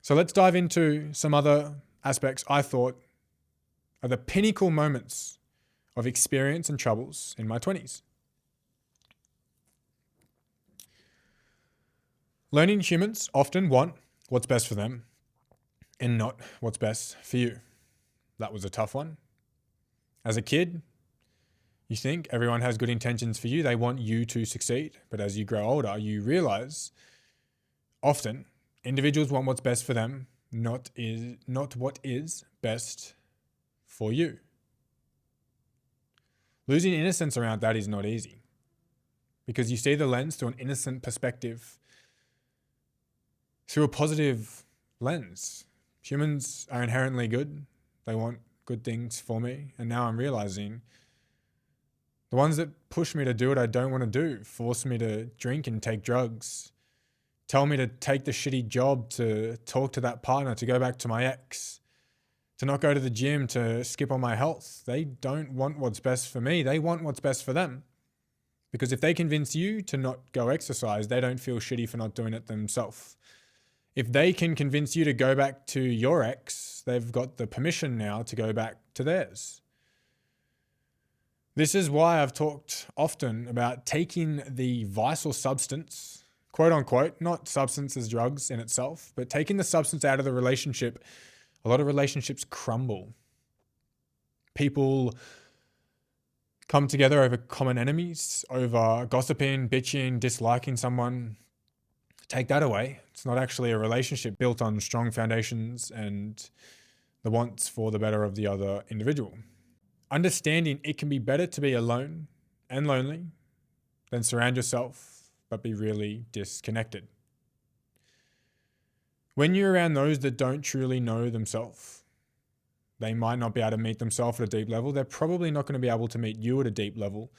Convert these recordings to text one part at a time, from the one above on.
So let's dive into some other aspects I thought are the pinnacle moments of experience and troubles in my 20s. Learning humans often want what's best for them and not what's best for you. That was a tough one. As a kid, you think everyone has good intentions for you. They want you to succeed. But as you grow older, you realize often individuals want what's best for them, not what is best for you. Losing innocence around that is not easy because you see the lens through an innocent perspective, through a positive lens. Humans are inherently good. They want good things for me. And now I'm realizing the ones that push me to do what I don't want to do, force me to drink and take drugs, tell me to take the shitty job, to talk to that partner, to go back to my ex, to not go to the gym, to skip on my health. They don't want what's best for me. They want what's best for them. Because if they convince you to not go exercise, they don't feel shitty for not doing it themselves. If they can convince you to go back to your ex, they've got the permission now to go back to theirs. This is why I've talked often about taking the vital substance, quote unquote, not substance as drugs in itself, but taking the substance out of the relationship. A lot of relationships crumble. People come together over common enemies, over gossiping, bitching, disliking someone. Take that away. It's not actually a relationship built on strong foundations and the wants for the better of the other individual. Understanding it can be better to be alone and lonely than surround yourself but be really disconnected. When you're around those that don't truly know themselves, they might not be able to meet themselves at a deep level. They're probably not going to be able to meet you at a deep level.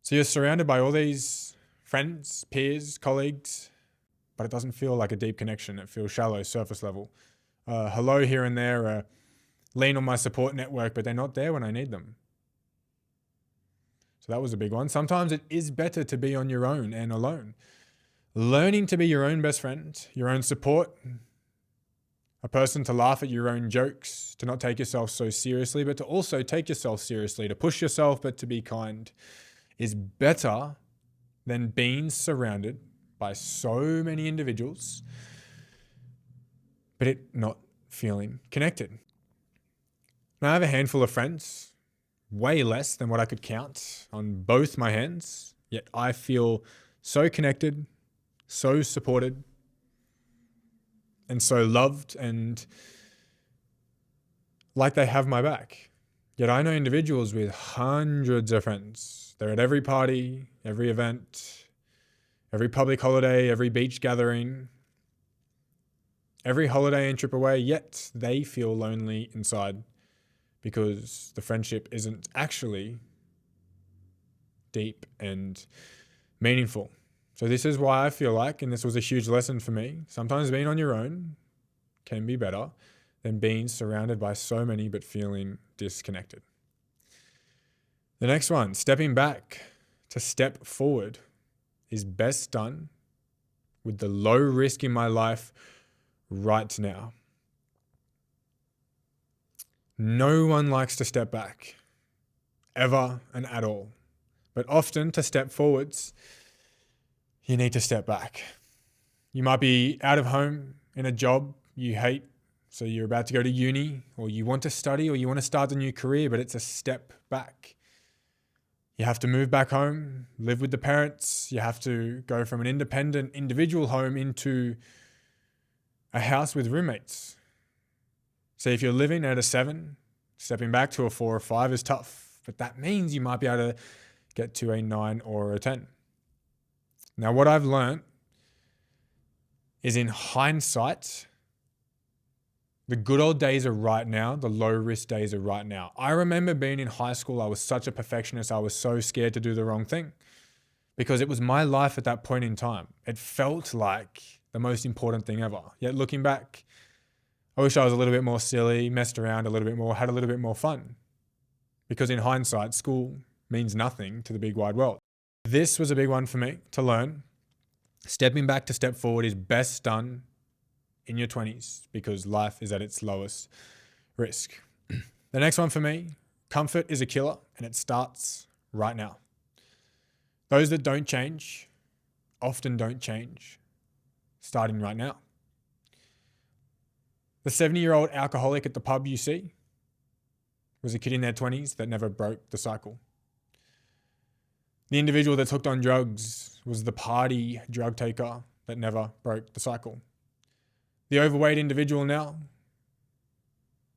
So you're surrounded by all these friends, peers, colleagues, but it doesn't feel like a deep connection. It feels shallow, surface level. Hello here and there, lean on my support network, but they're not there when I need them. So that was a big one. Sometimes it is better to be on your own and alone. Learning to be your own best friend, your own support, a person to laugh at your own jokes, to not take yourself so seriously, but to also take yourself seriously, to push yourself, but to be kind, is better than being surrounded by so many individuals, but it not feeling connected. Now I have a handful of friends, way less than what I could count on both my hands, yet I feel so connected, so supported, and so loved, and like they have my back. Yet I know individuals with hundreds of friends. They're at every party, every event, every public holiday, every beach gathering, every holiday and trip away, yet they feel lonely inside because the friendship isn't actually deep and meaningful. So this is why I feel like, and this was a huge lesson for me, sometimes being on your own can be better than being surrounded by so many but feeling disconnected. The next one, stepping back to step forward, is best done with the low risk in my life right now. No one likes to step back, ever and at all. But often to step forwards, you need to step back. You might be out of home in a job you hate, so you're about to go to uni, or you want to study, or you want to start a new career, but it's a step back. You have to move back home, live with the parents. You have to go from an independent individual home into a house with roommates. So if you're living at a 7, stepping back to a 4 or 5 is tough, but that means you might be able to get to a 9 or a 10. Now, what I've learned is in hindsight, the good old days are right now. The low risk days are right now. I remember being in high school. I was such a perfectionist. I was so scared to do the wrong thing because it was my life at that point in time. It felt like the most important thing ever. Yet looking back, I wish I was a little bit more silly, messed around a little bit more, had a little bit more fun. Because in hindsight, school means nothing to the big wide world. This was a big one for me to learn. Stepping back to step forward is best done in your 20s because life is at its lowest risk. The next one for me, comfort is a killer and it starts right now. Those that don't change often don't change, starting right now. The 70-year-old alcoholic at the pub you see was a kid in their 20s that never broke the cycle. The individual that's hooked on drugs was the party drug taker that never broke the cycle. The overweight individual now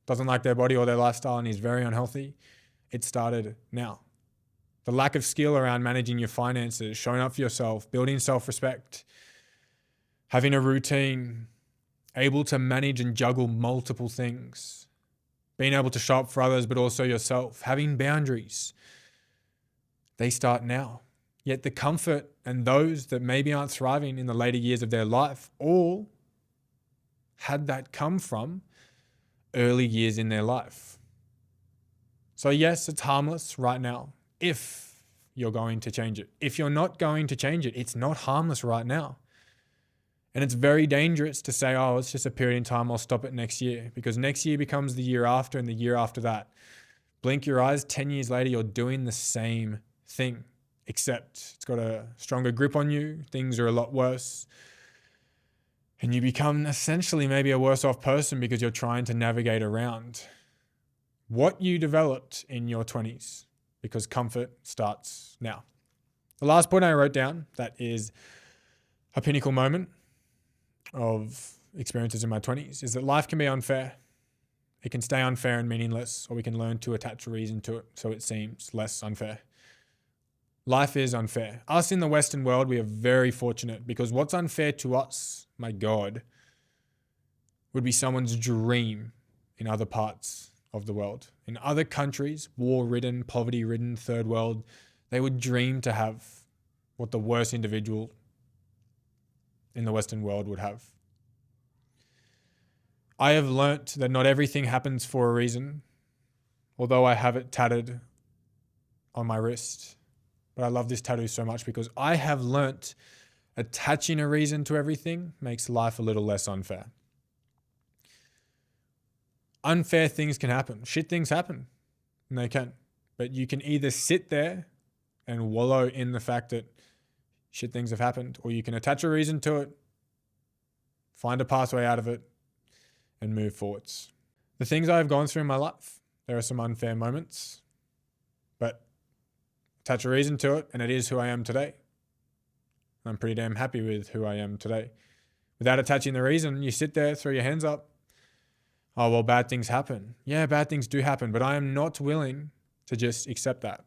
doesn't like their body or their lifestyle and is very unhealthy. It started now. The lack of skill around managing your finances, showing up for yourself, building self-respect, having a routine, able to manage and juggle multiple things, being able to show up for others but also yourself, having boundaries, they start now. Yet the comfort and those that maybe aren't thriving in the later years of their life all had that come from early years in their life. So yes, it's harmless right now if you're going to change it. If you're not going to change it, it's not harmless right now. And it's very dangerous to say, oh, it's just a period in time, I'll stop it next year, because next year becomes the year after and the year after that. Blink your eyes, 10 years later, you're doing the same thing, except it's got a stronger grip on you. Things are a lot worse. And you become essentially maybe a worse off person because you're trying to navigate around what you developed in your 20s, because comfort starts now. The last point I wrote down that is a pinnacle moment of experiences in my 20s is that life can be unfair. It can stay unfair and meaningless, or we can learn to attach a reason to it so it seems less unfair. Life is unfair. Us in the Western world, we are very fortunate because what's unfair to us, my God, would be someone's dream in other parts of the world. In other countries, war-ridden, poverty-ridden, third world, they would dream to have what the worst individual in the Western world would have. I have learnt that not everything happens for a reason, although I have it tatted on my wrist. But I love this tattoo so much because I have learnt attaching a reason to everything makes life a little less unfair. Unfair things can happen. Shit things happen. And they can. But you can either sit there and wallow in the fact that shit things have happened, or you can attach a reason to it, find a pathway out of it, and move forwards. The things I have gone through in my life, there are some unfair moments, but attach a reason to it, and it is who I am today. I'm pretty damn happy with who I am today. Without attaching the reason, you sit there, throw your hands up. Oh, well, bad things happen. Yeah, bad things do happen, but I am not willing to just accept that.